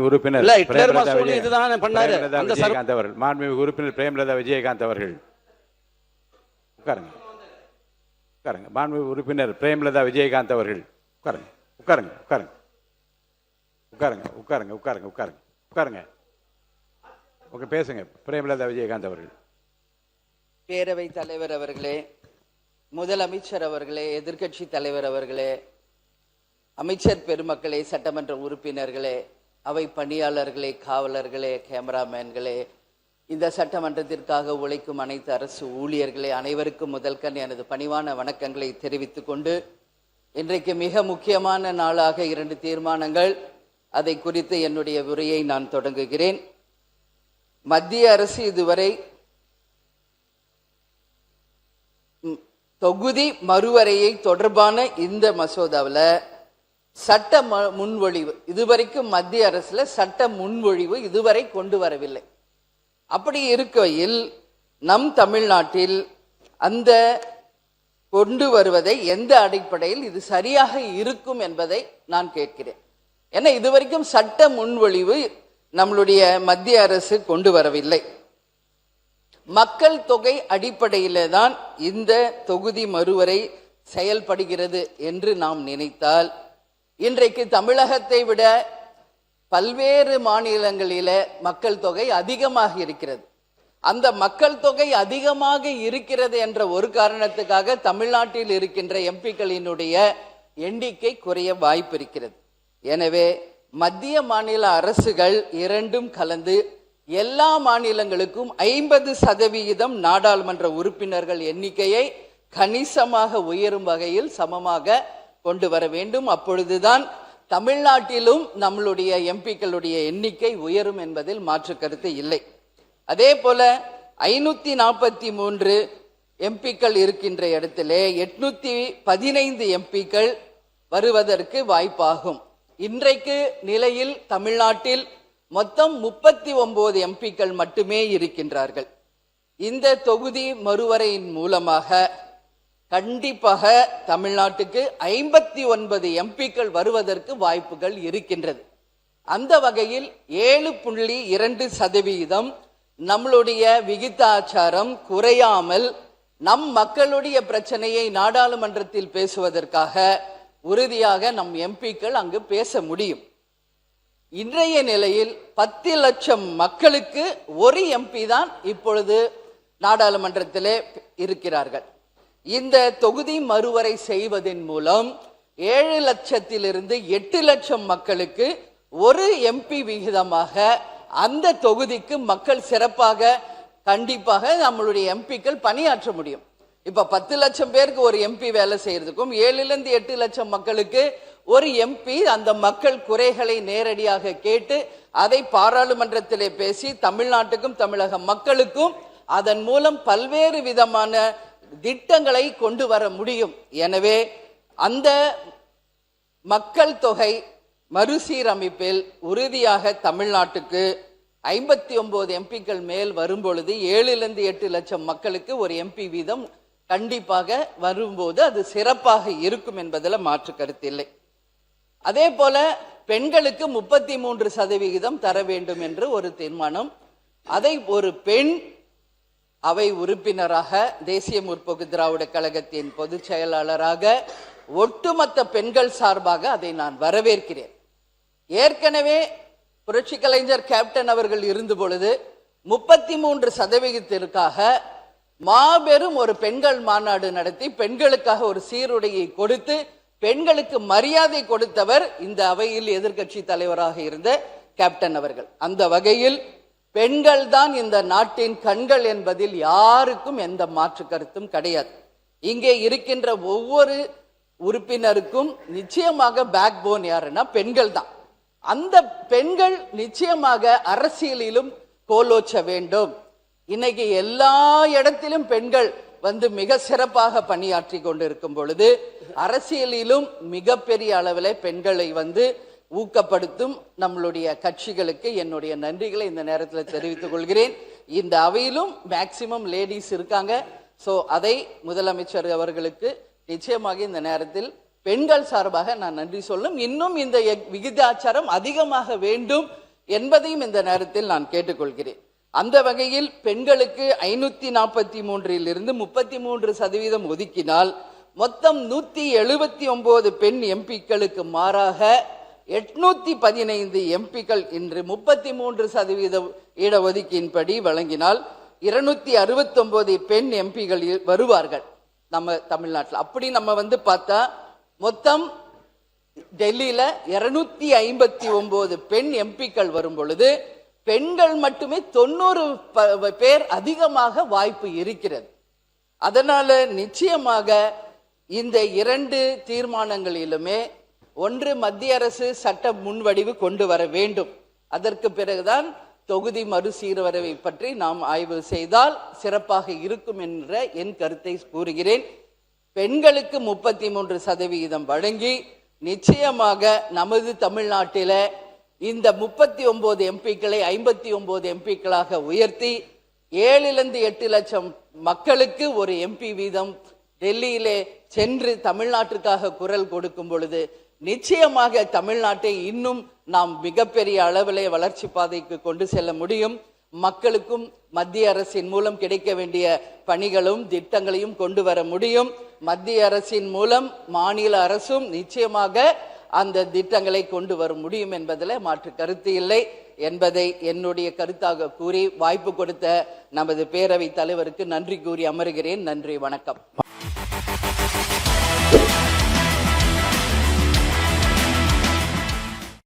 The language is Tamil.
உறுப்பினர் விஜயகாந்த் அவர்கள், மாண்புமிகு உறுப்பினர் பிரேமலதா விஜயகாந்த் அவர்கள் உட்காருங்க. உட்காருங்க. மாண்புமிகு உறுப்பினர் பிரேமலதா விஜயகாந்த் அவர்கள் உட்காருங்க. உட்காருங்க. உட்காருங்க. உட்காருங்க. உட்காருங்க. உட்காருங்க. உட்காருங்க. உட்காருங்க. ஓகே, பேசுங்க. பிரேமலதா விஜயகாந்த் அவர்கள். பேரவைத் தலைவர் அவர்களே, முதலமைச்சர் அவர்களே, எதிர்க்கட்சி தலைவர் அவர்களே, அமைச்சர் பெருமக்களே, சட்டமன்ற உறுப்பினர்களே, அவை பணியாளர்களே, காவலர்களே, கேமராமேன்களே, இந்த சட்டமன்றத்திற்காக உழைக்கும் அனைத்து அரசு ஊழியர்களே, அனைவருக்கும் முதல்கண் எனது பணிவான வணக்கங்களை தெரிவித்துக் கொண்டு, இன்றைக்கு மிக முக்கியமான நாளாக 2 தீர்மானங்கள், அதை குறித்து என்னுடைய உரையை நான் தொடங்குகிறேன். மத்திய அரசு இதுவரை தொகுதி மறுவரையை தொடர்பான இந்த மசோதாவில் சட்ட முன்வழிவு இதுவரைக்கும் மத்திய அரசுல சட்ட முன்வழிவு இதுவரை கொண்டு வரவில்லை. அப்படி இருக்கையில் நம் தமிழ்நாட்டில் அந்த கொண்டு வருவதை எந்த அடிப்படையில் இது சரியாக இருக்கும் என்பதை நான் கேட்கிறேன். ஏன்னா இதுவரைக்கும் சட்ட முன்வழிவு நம்மளுடைய மத்திய அரசு கொண்டு வரவில்லை. மக்கள் தொகை அடிப்படையிலே தான் இந்த தொகுதி மறுவரை செயல்படுகிறது என்று நாம் நினைத்தால், இன்றைக்கு தமிழகத்தை விட பல்வேறு மாநிலங்களில மக்கள் தொகை அதிகமாக இருக்கிறது. அந்த மக்கள் தொகை அதிகமாக இருக்கிறது என்ற ஒரு காரணத்துக்காக தமிழ்நாட்டில் இருக்கின்ற எம்பிக்களினுடைய எண்ணிக்கை குறைய வாய்ப்பு இருக்கிறது. எனவே மத்திய மாநில அரசுகள் இரண்டும் கலந்து எல்லா மாநிலங்களுக்கும் 50% நாடாளுமன்ற உறுப்பினர்கள் எண்ணிக்கையை கணிசமாக உயரும் வகையில் சமமாக கொண்டு வர வேண்டும். அப்பொழுதுதான் தமிழ்நாட்டிலும் நம்மளுடைய எம்பிக்களுடைய எண்ணிக்கை உயரும் என்பதில் மாற்று கருத்து இல்லை. அதே போல 543 எம்பிக்கள் இருக்கின்ற இடத்திலே 815 எம்பிக்கள் வருவதற்கு வாய்ப்பாகும். இன்றைக்கு நிலையில் தமிழ்நாட்டில் மொத்தம் 39 எம்பிக்கள் மட்டுமே இருக்கின்றார்கள். இந்த தொகுதி மறுவரையின் மூலமாக கண்டிப்பாக தமிழ்நாட்டுக்கு 59 எம்பிக்கள் வருவதற்கு வாய்ப்புகள் இருக்கின்றது. அந்த வகையில் 7.2% நம்மளுடைய விகிதாச்சாரம் குறையாமல் நம் மக்களுடைய பிரச்சனையை நாடாளுமன்றத்தில் பேசுவதற்காக உறுதியாக நம் எம்பிக்கள் அங்கு பேச முடியும். இன்றைய நிலையில் 10 லட்சம் மக்களுக்கு ஒரு எம்பி தான் இப்பொழுது நாடாளுமன்றத்திலே இருக்கிறார்கள். இந்த தொகுதி மறுவரை செய்வதன் மூலம் 7 லட்சத்திலிருந்து 8 லட்சம் மக்களுக்கு ஒரு எம்பி விகிதமாக அந்த தொகுதிக்கு மக்கள் சிறப்பாக கண்டிப்பாக நம்மளுடைய எம்பிக்கள் பணியாற்ற முடியும். இப்ப 10 லட்சம் பேருக்கு ஒரு எம்பி வேலை செய்யறதுக்கும் 7லிருந்து 8 லட்சம் மக்களுக்கு ஒரு எம்பி அந்த மக்கள் குறைகளை நேரடியாக கேட்டு அதை பாராளுமன்றத்திலே பேசி தமிழ்நாட்டுக்கும் தமிழக மக்களுக்கும் அதன் மூலம் பல்வேறு விதமான திட்டங்களை கொண்டு வர முடியும். எனவே அந்த மக்கள் தொகை மறுசீரமைப்பில் உறுதியாக தமிழ்நாட்டுக்கு 59 எம்பிக்கள் மேல் வரும்பொழுது 7லிருந்து 8 லட்சம் மக்களுக்கு ஒரு எம்பி வீதம் கண்டிப்பாக வரும்போது அது சிறப்பாக இருக்கும் என்பதில் மாற்று கருத்தில்லை. அதே போல பெண்களுக்கு 33% தர வேண்டும் என்று ஒரு தீர்மானம், அதை ஒரு பெண் அவை உறுப்பினராக தேசிய முற்போக்கு திராவிட கழகத்தின் பொதுச் செயலாளராக ஒட்டுமொத்த பெண்கள் சார்பாக அதை நான் வரவேற்கிறேன். ஏற்கனவே புரட்சி கலைஞர் கேப்டன் அவர்கள் இருந்த பொழுது 33%ற்காக மாபெரும் ஒரு பெண்கள் மாநாடு நடத்தி பெண்களுக்காக ஒரு சீருடையை கொடுத்து பெண்களுக்கு மரியாதை கொடுத்தவர் இந்த அவையில் எதிர்க்கட்சி தலைவராக இருந்த கேப்டன் அவர்கள். அந்த வகையில் பெண்கள் தான் இந்த நாட்டின் கண்கள் என்பதில் யாருக்கும் எந்த மாற்று கருத்தும் கிடையாது. இங்கே இருக்கின்ற ஒவ்வொரு உறுப்பினருக்கும் நிச்சயமாக பேக் போன் யாருன்னா பெண்கள் தான். அந்த பெண்கள் நிச்சயமாக அரசியலிலும் கோலோச்ச வேண்டும். இன்னைக்கு எல்லா இடத்திலும் பெண்கள் மிக சிறப்பாக பணியாற்றி கொண்டிருக்கும் பொழுது அரசியலிலும் மிகப்பெரிய அளவில் பெண்களை ஊக்கப்படுத்தும் நம்மளுடைய கட்சிகளுக்கு என்னுடைய நன்றிகளை இந்த நேரத்தில் தெரிவித்துக் கொள்கிறேன். இந்த அவையிலும் மேக்சிமம் லேடிஸ் இருக்காங்க. சோ அதை முதலமைச்சர் அவர்களுக்கு நிச்சயமாக இந்த நேரத்தில் பெண்கள் சார்பாக நான் நன்றி சொல்லும். இன்னும் இந்த விகிதாச்சாரம் அதிகமாக வேண்டும் என்பதையும் இந்த நேரத்தில் நான் கேட்டுக்கொள்கிறேன். அந்த வகையில் பெண்களுக்கு 543 33% ஒதுக்கினால் மொத்தம் 179 பெண் எம்பிக்களுக்கு மாறாக 815 எம்பிக்கள் இன்று 33% இடஒதுக்கீட்டின்படி வழங்கினால் 269 பெண் எம்பிகள் வருவார்கள் நம்ம தமிழ்நாட்டில். அப்படி நம்ம பார்த்தா மொத்தம் டெல்லியில 259 பெண் எம்பிக்கள் வரும் பொழுது பெண்கள் மட்டுமே 90 பேர் அதிகமாக வாய்ப்பு இருக்கிறது. அதனால நிச்சயமாக இந்த 2 தீர்மானங்களிலுமே ஒன்று, மத்திய அரசு சட்ட முன்வடிவு கொண்டு வர வேண்டும். அதற்கு பிறகுதான் தொகுதி மறுசீரமைவை பற்றி நாம் ஆய்வு செய்தால் சிறப்பாக இருக்கும் என்ற என் கருத்தை கூறுகிறேன். பெண்களுக்கு 33% வழங்கி நிச்சயமாக நமது தமிழ்நாட்டில இந்த 39 எம்பிக்களை 59 எம்பிக்களாக உயர்த்தி 7-8 லட்சம் மக்களுக்கு ஒரு எம்பி வீதம் டெல்லியிலே சென்று தமிழ்நாட்டுக்காக குரல் கொடுக்கும் பொழுது நிச்சயமாக தமிழ்நாட்டை இன்னும் நாம் மிகப்பெரிய அளவிலே வளர்ச்சி பாதைக்கு கொண்டு செல்ல முடியும். மக்களுக்கும் மத்திய அரசின் மூலம் கிடைக்க வேண்டிய பணிகளும் திட்டங்களையும் கொண்டு வர முடியும். மத்திய அரசின் மூலம் மாநில அரசும் நிச்சயமாக அந்த திட்டங்களை கொண்டு வர முடியும் என்பதில் மாற்று கருத்து இல்லை என்பதை என்னுடைய கருத்தாக கூறி வாய்ப்பு கொடுத்த நமது பேரவைத் தலைவருக்கு நன்றி கூறி அமர்கிறேன். நன்றி, வணக்கம்.